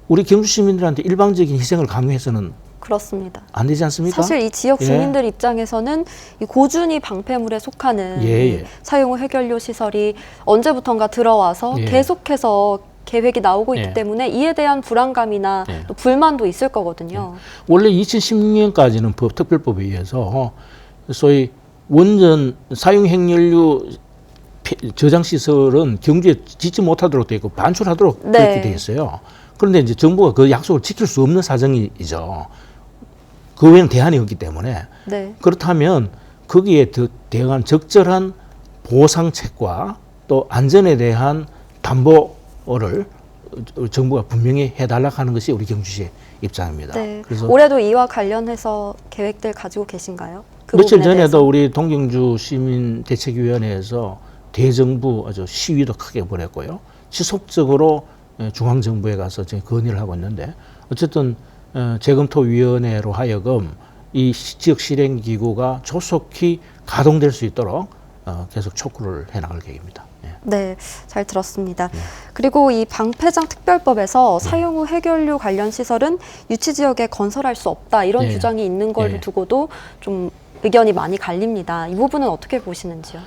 우리 경주 시민들한테 일방적인 희생을 강요해서는 그렇습니다. 안 되지 않습니까? 사실 이 지역 예. 주민들 입장에서는 이 고준위 방패물에 속하는 예. 사용 후 해결료 시설이 언제부턴가 들어와서 예. 계속해서 계획이 나오고 있기 예. 때문에 이에 대한 불안감이나 예. 또 불만도 있을 거거든요. 원래 2016년까지는 특별법에 의해서 소위 원전 사용 핵연료 저장 시설은 경주에 짓지 못하도록 되어 있고 반출하도록 네. 그렇게 되어 있어요. 그런데 이제 정부가 그 약속을 지킬 수 없는 사정이죠. 그 외에는 대안이 없기 때문에 네. 그렇다면 거기에 대응한 적절한 보상책과 또 안전에 대한 담보를 정부가 분명히 해달라고 하는 것이 우리 경주시의 입장입니다. 네. 그래서 올해도 이와 관련해서 계획들 가지고 계신가요? 그 며칠 부분에 전에도 대해서. 우리 동경주 시민대책위원회에서 대정부 아주 시위도 크게 보냈고요. 지속적으로 중앙정부에 가서 지금 건의를 하고 있는데 어쨌든 재검토위원회로 하여금 이 지역 실행기구가 조속히 가동될 수 있도록 계속 촉구를 해나갈 계획입니다. 예. 네, 잘 들었습니다. 그리고 이 방패장 특별법에서 사용 후 해결료 관련 시설은 유치 지역에 건설할 수 없다 이런 예. 규정이 있는 걸 예. 두고도 좀 의견이 많이 갈립니다. 이 부분은 어떻게 보시는지요?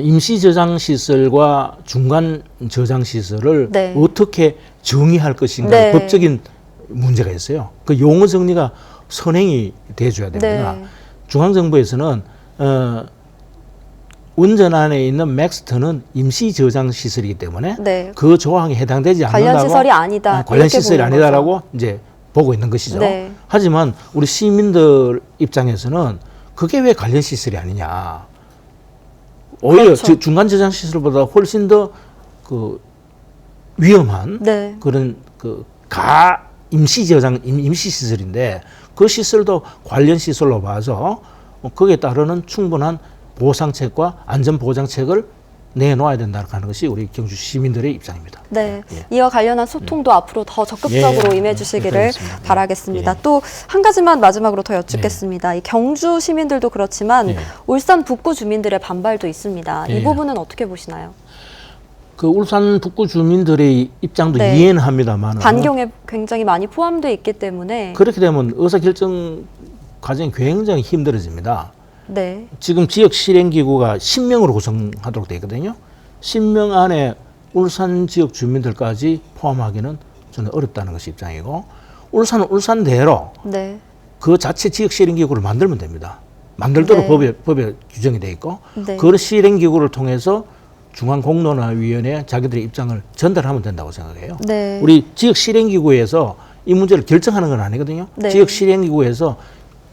임시 저장 시설과 중간 저장 시설을 네. 어떻게 정의할 것인가 네. 법적인 문제가 있어요. 그 용어 정리가 선행이 돼줘야 됩니다. 네. 중앙정부에서는 원전 안에 있는 맥스트는 임시 저장 시설이기 때문에 네. 그 조항에 해당되지 않는다고 관련 시설이 아니다. 관련 이렇게 시설이 보는 아니다라고 이제 보고 있는 것이죠. 네. 하지만 우리 시민들 입장에서는 그게 왜 관련 시설이 아니냐. 오히려 그렇죠. 중간 저장 시설보다 훨씬 더 그 위험한 네. 그런 임시 저장 임시 시설인데 그 시설도 관련 시설로 봐서 거기에 따르는 충분한 보상책과 안전 보장책을 내놓아야 된다는 하는 것이 우리 경주 시민들의 입장입니다. 네, 예. 이와 관련한 소통도 앞으로 더 적극적으로 예. 임해주시기를 그렇습니다. 바라겠습니다. 예. 또 한 가지만 마지막으로 더 여쭙겠습니다. 이 경주 시민들도 그렇지만 예. 울산 북구 주민들의 반발도 있습니다. 예. 이 부분은 어떻게 보시나요? 그 울산 북구 주민들의 입장도 네. 이해는 합니다만 반경에 굉장히 많이 포함되어 있기 때문에 그렇게 되면 의사결정 과정이 굉장히 힘들어집니다. 네, 지금 지역 실행기구가 10명으로 구성하도록 되어 있거든요. 10명 안에 울산 지역 주민들까지 포함하기는 저는 어렵다는 것이 입장이고 울산은 울산대로 네, 그 자체 지역 실행기구를 만들면 됩니다. 만들도록 네. 법에 규정이 되어 있고 네. 그 실행기구를 통해서 중앙공론화위원회에 자기들의 입장을 전달하면 된다고 생각해요. 네. 우리 지역 실행기구에서 이 문제를 결정하는 건 아니거든요. 네. 지역 실행기구에서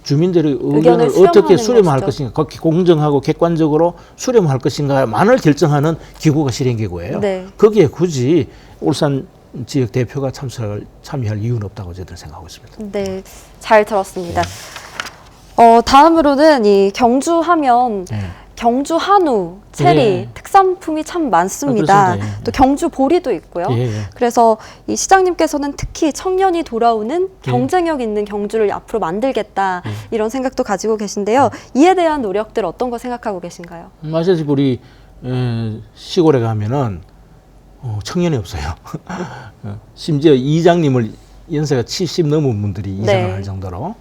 주민들의 의견을 의견을 어떻게 수렴하는 수렴할 것이죠. 것인가, 공정하고 객관적으로 수렴할 것인가만을 결정하는 기구가 실행기구예요. 네. 거기에 굳이 울산 지역 대표가 참여할 이유는 없다고 저희들은 생각하고 있습니다. 네, 잘 들었습니다. 다음으로는 이 경주 하면 네. 경주 한우, 체리, 예. 특산품이 참 많습니다. 그렇습니다. 예. 또 경주 보리도 있고요. 예, 예. 그래서 이 시장님께서는 특히 청년이 돌아오는 경쟁력 있는 경주를 앞으로 만들겠다 이런 생각도 가지고 계신데요. 이에 대한 노력들 어떤 거 생각하고 계신가요? 아시다시피 우리 시골에 가면은 청년이 없어요. 심지어 이장님을 연세가 70 넘은 분들이 이장을 네. 할 정도로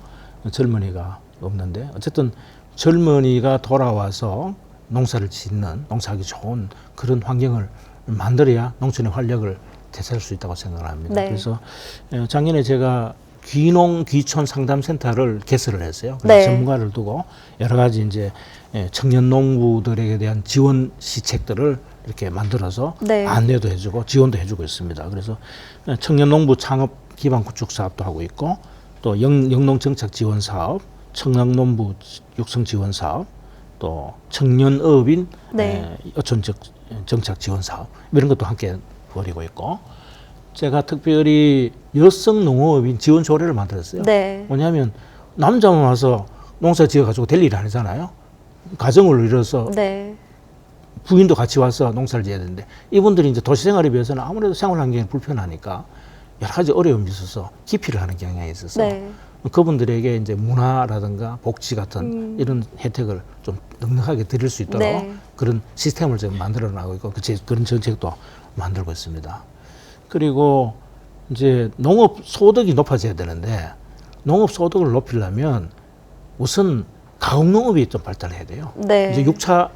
젊은이가 없는데 어쨌든 젊은이가 돌아와서 농사를 짓는 농사하기 좋은 그런 환경을 만들어야 농촌의 활력을 되살릴 수 있다고 생각을 합니다. 네. 그래서 작년에 제가 귀농 귀촌 상담센터를 개설을 했어요. 그래서 네. 전문가를 두고 여러 가지 이제 청년 농부들에게 대한 지원 시책들을 이렇게 만들어서 네. 안내도 해주고 지원도 해주고 있습니다. 그래서 청년 농부 창업 기반 구축 사업도 하고 있고 또 영농정착지원사업, 청학농부 육성지원사업, 또 청년어업인 네. 어촌 정착지원사업 이런 것도 함께 벌이고 있고, 제가 특별히 여성 농어업인 지원조례를 만들었어요. 네. 뭐냐면 남자만 와서 농사 지어가지고 될 일이 아니잖아요. 가정을 이뤄서 네. 부인도 같이 와서 농사를 지어야 되는데, 이분들이 이제 도시 생활에 비해서는 아무래도 생활 환경이 불편하니까 여러 가지 어려움이 있어서 기피를 하는 경향이 있어서 네. 그분들에게 이제 문화라든가 복지 같은 이런 혜택을 좀 넉넉하게 드릴 수 있도록 네. 그런 시스템을 지금 만들어 나가고 있고, 그런 정책도 만들고 있습니다. 그리고 이제 농업 소득이 높아져야 되는데, 농업 소득을 높이려면 우선 가공농업이 좀 발달해야 돼요. 네. 이제 6차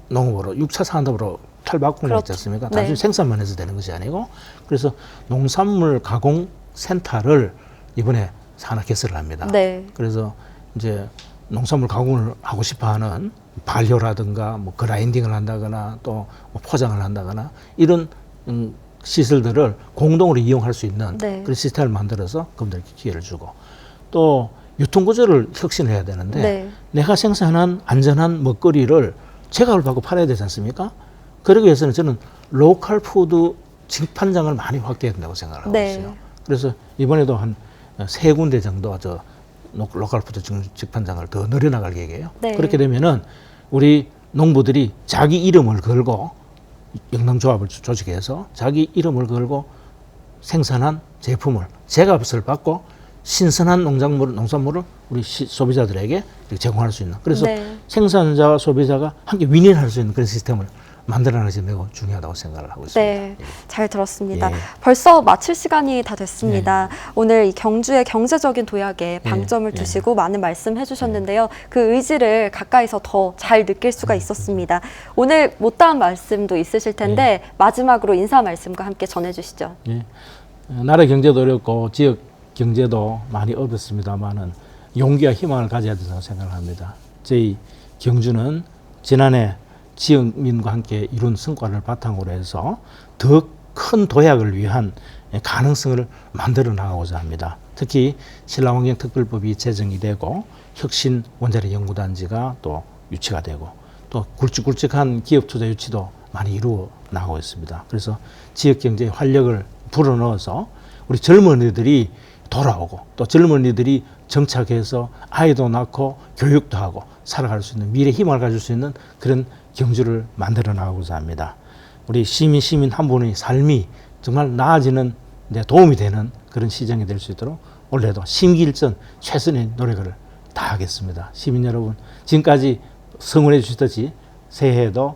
농업으로, 6차 산업으로 탈바꿈을 그렇죠. 했지 않습니까? 네. 단순히 생산만 해서 되는 것이 아니고, 그래서 농산물 가공 센터를 이번에 하나 개설을 합니다. 네. 그래서 이제 농산물 가공을 하고 싶어하는 발효라든가 뭐 그라인딩을 한다거나 또뭐 포장을 한다거나 이런 시설들을 공동으로 이용할 수 있는 네. 그런 시스템을 만들어서 그분들에게 기회를 주고, 또 유통구조를 혁신해야 되는데 네. 내가 생산한 안전한 먹거리를 제값을 받고 팔아야 되지 않습니까? 그러기 위해서는 저는 로컬 푸드 직판장을 많이 확대해야 된다고 생각을 하고 네. 있어요. 그래서 이번에도 한 3군데 정도 저 로컬 푸드 직판장을 더 늘려나갈 계획이에요. 네. 그렇게 되면은 우리 농부들이 자기 이름을 걸고 영농조합을 조직해서 자기 이름을 걸고 생산한 제품을 제값을 받고 신선한 농산물을 우리 소비자들에게 이렇게 제공할 수 있는, 그래서 네. 생산자와 소비자가 함께 윈윈할 수 있는 그런 시스템을 만들어내는 것이 매우 중요하다고 생각을 하고 있습니다. 네, 잘 들었습니다. 예. 벌써 마칠 시간이 다 됐습니다. 오늘 이 경주의 경제적인 도약에 방점을 예. 두시고 많은 말씀 해주셨는데요. 그 의지를 가까이서 더 잘 느낄 수가 있었습니다. 오늘 못다한 말씀도 있으실 텐데 마지막으로 인사 말씀과 함께 전해주시죠. 예. 나라 경제도 어렵고 지역 경제도 많이 어렵습니다만은 용기와 희망을 가져야 된다고 생각을 합니다. 저희 경주는 지난해 지역민과 함께 이룬 성과를 바탕으로 해서 더 큰 도약을 위한 가능성을 만들어 나가고자 합니다. 특히 신라환경특별법이 제정이 되고 혁신 원자력 연구단지가 또 유치가 되고, 또 굵직굵직한 기업 투자 유치도 많이 이루어 나가고 있습니다. 그래서 지역 경제에 활력을 불어넣어서 우리 젊은이들이 돌아오고, 또 젊은이들이 정착해서 아이도 낳고 교육도 하고 살아갈 수 있는 미래 희망을 가질 수 있는 그런 경주를 만들어 나가고자 합니다. 우리 시민 한 분의 삶이 정말 나아지는 데 도움이 되는 그런 시장이 될 수 있도록 올해도 심기일전 최선의 노력을 다하겠습니다. 시민 여러분, 지금까지 성원해 주시듯이 새해에도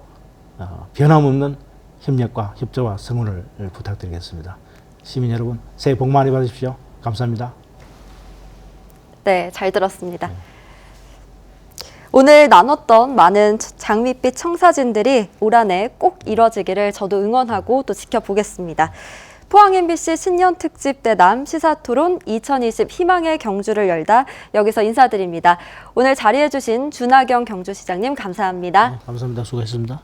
변함없는 협력과 협조와 성원을 부탁드리겠습니다. 시민 여러분, 새해 복 많이 받으십시오. 감사합니다. 네, 잘 들었습니다. 오늘 나눴던 많은 장밋빛 청사진들이 올 한해 꼭 이뤄지기를 저도 응원하고 또 지켜보겠습니다. 포항 MBC 신년 특집 대담 시사토론 2020 희망의 경주를 열다 여기서 인사드립니다. 오늘 자리해주신 준하경 경주시장님 감사합니다. 감사합니다. 수고했습니다.